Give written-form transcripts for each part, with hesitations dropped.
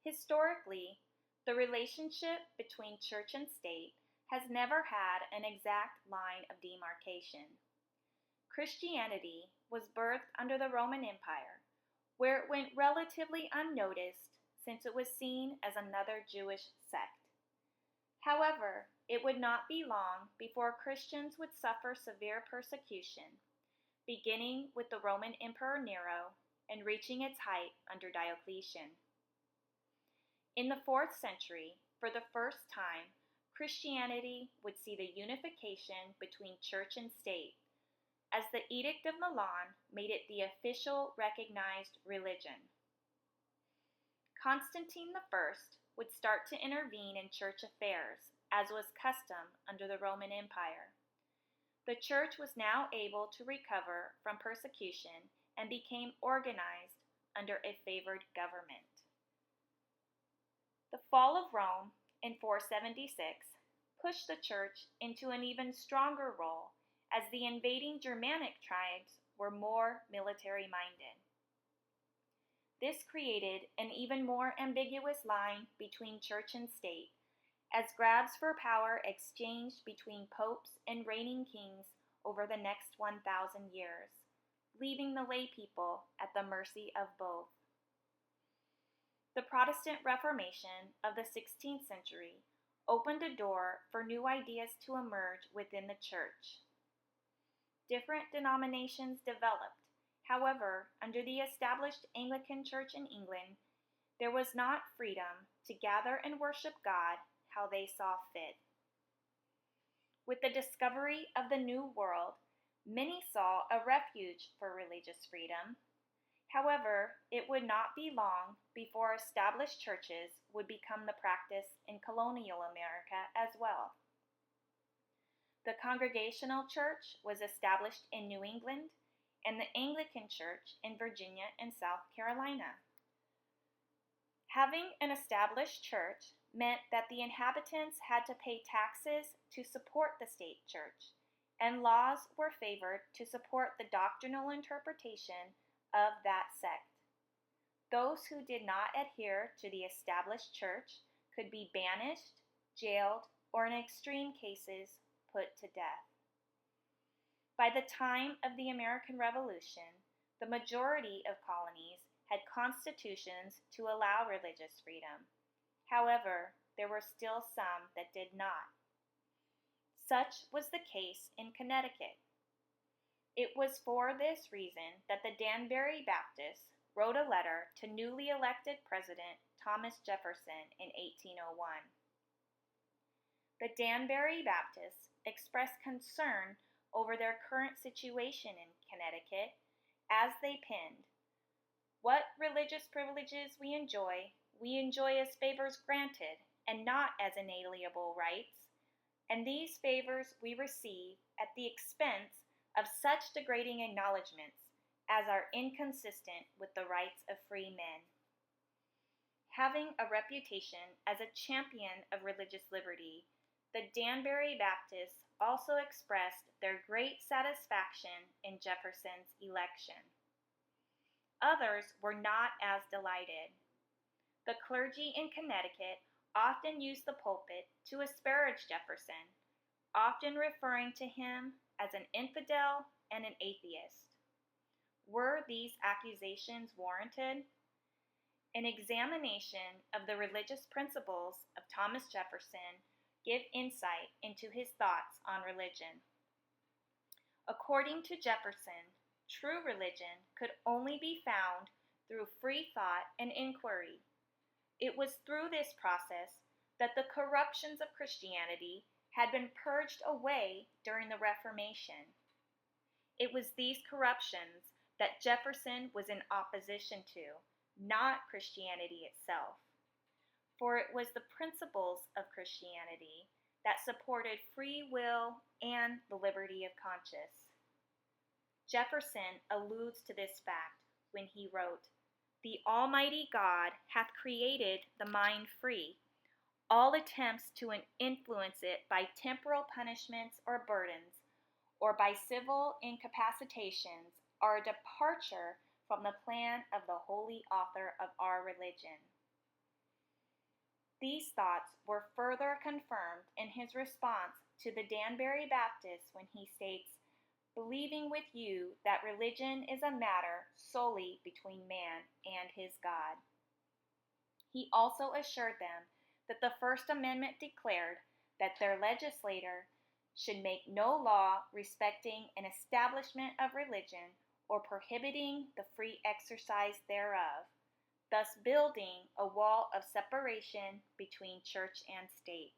Historically, the relationship between church and state has never had an exact line of demarcation. Christianity was birthed under the Roman Empire, where it went relatively unnoticed since it was seen as another Jewish sect. However, it would not be long before Christians would suffer severe persecution, beginning with the Roman Emperor Nero and reaching its height under Diocletian. In the 4th century, for the first time, Christianity would see the unification between church and state, as the Edict of Milan made it the official recognized religion. Constantine I would start to intervene in church affairs, as was custom under the Roman Empire. The church was now able to recover from persecution and became organized under a favored government. The fall of Rome in 476 pushed the church into an even stronger role as the invading Germanic tribes were more military-minded. This created an even more ambiguous line between church and state, as grabs for power exchanged between popes and reigning kings over the next 1,000 years, leaving the lay people at the mercy of both. The Protestant Reformation of the 16th century opened a door for new ideas to emerge within the church. Different denominations developed. However, under the established Anglican Church in England, there was not freedom to gather and worship God how they saw fit. With the discovery of the New World, many saw a refuge for religious freedom. However, it would not be long before established churches would become the practice in colonial America as well. The Congregational Church was established in New England, and the Anglican Church in Virginia and South Carolina. Having an established church meant that the inhabitants had to pay taxes to support the state church, and laws were favored to support the doctrinal interpretation of that sect. Those who did not adhere to the established church could be banished, jailed, or in extreme cases, put to death. By the time of the American Revolution, the majority of colonies had constitutions to allow religious freedom. However, there were still some that did not. Such was the case in Connecticut. It was for this reason that the Danbury Baptists wrote a letter to newly elected President Thomas Jefferson in 1801. The Danbury Baptists expressed concern over their current situation in Connecticut as they penned, "What religious privileges we enjoy as favors granted and not as inalienable rights, and these favors we receive at the expense of such degrading acknowledgments as are inconsistent with the rights of free men." Having a reputation as a champion of religious liberty, the Danbury Baptists also expressed their great satisfaction in Jefferson's election. Others were not as delighted. The clergy in Connecticut often used the pulpit to asparage Jefferson, often referring to him as an infidel and an atheist. Were these accusations warranted? An examination of the religious principles of Thomas Jefferson give insight into his thoughts on religion. According to Jefferson, true religion could only be found through free thought and inquiry. It was through this process that the corruptions of Christianity had been purged away during the Reformation. It was these corruptions that Jefferson was in opposition to, not Christianity itself. For it was the principles of Christianity that supported free will and the liberty of conscience. Jefferson alludes to this fact when he wrote, "The Almighty God hath created the mind free. All attempts to influence it by temporal punishments or burdens, or by civil incapacitations, are a departure from the plan of the holy author of our religion." These thoughts were further confirmed in his response to the Danbury Baptist when he states, "Believing with you that religion is a matter solely between man and his God." He also assured them that the First Amendment declared that their legislator should make no law respecting an establishment of religion or prohibiting the free exercise thereof, thus building a wall of separation between church and state.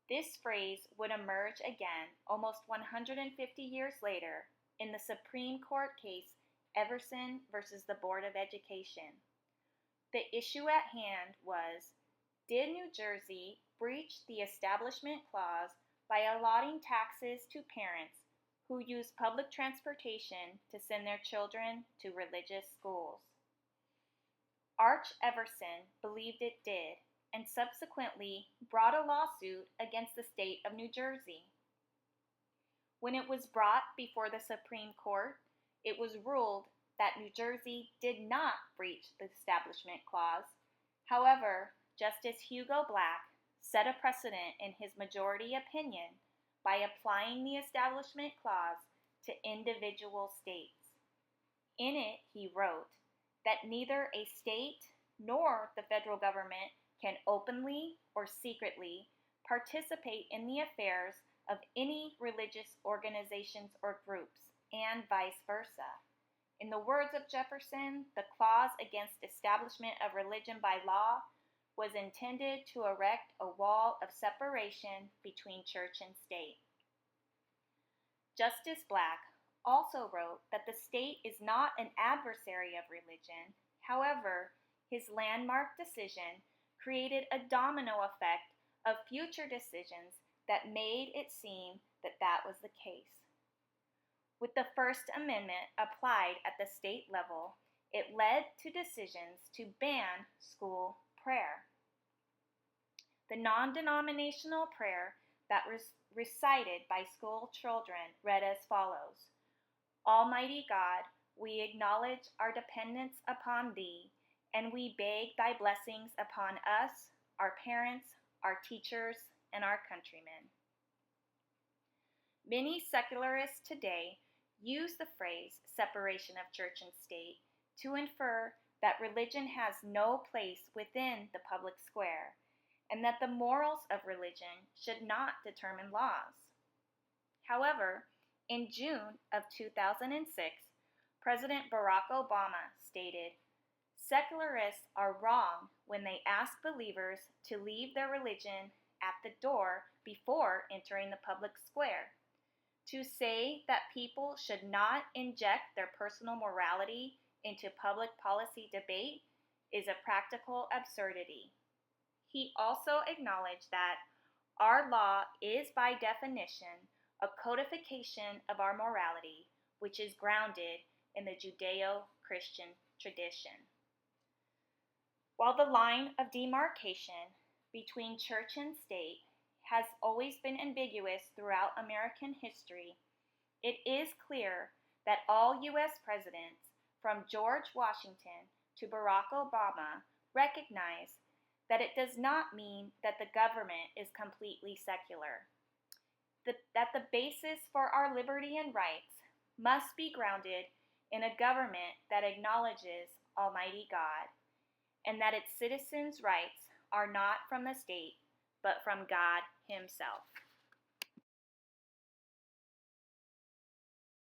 This phrase would emerge again almost 150 years later in the Supreme Court case Everson versus the Board of Education. The issue at hand was, did New Jersey breach the Establishment Clause by allotting taxes to parents who use public transportation to send their children to religious schools? Arch Everson believed it did, and subsequently brought a lawsuit against the state of New Jersey. When it was brought before the Supreme Court, it was ruled that New Jersey did not breach the Establishment Clause. However, Justice Hugo Black set a precedent in his majority opinion by applying the Establishment Clause to individual states. In it, he wrote that neither a state nor the federal government can openly or secretly participate in the affairs of any religious organizations or groups, and vice versa. In the words of Jefferson, the clause against establishment of religion by law was intended to erect a wall of separation between church and state. Justice Black also wrote that the state is not an adversary of religion. However, his landmark decision created a domino effect of future decisions that made it seem that that was the case. With the First Amendment applied at the state level, it led to decisions to ban school prayer. The non-denominational prayer that was recited by school children read as follows: "Almighty God, we acknowledge our dependence upon Thee, and we beg Thy blessings upon us, our parents, our teachers, and our countrymen." Many secularists today use the phrase separation of church and state to infer that religion has no place within the public square, and that the morals of religion should not determine laws. However, in June of 2006, President Barack Obama stated, "Secularists are wrong when they ask believers to leave their religion at the door before entering the public square. To say that people should not inject their personal morality into public policy debate is a practical absurdity." He also acknowledged that our law is by definition a codification of our morality, which is grounded in the Judeo-Christian tradition. While the line of demarcation between church and state has always been ambiguous throughout American history, it is clear that all U.S. presidents, from George Washington to Barack Obama, recognize that it does not mean that the government is completely secular, that the basis for our liberty and rights must be grounded in a government that acknowledges Almighty God, and that its citizens' rights are not from the state, but from God Himself.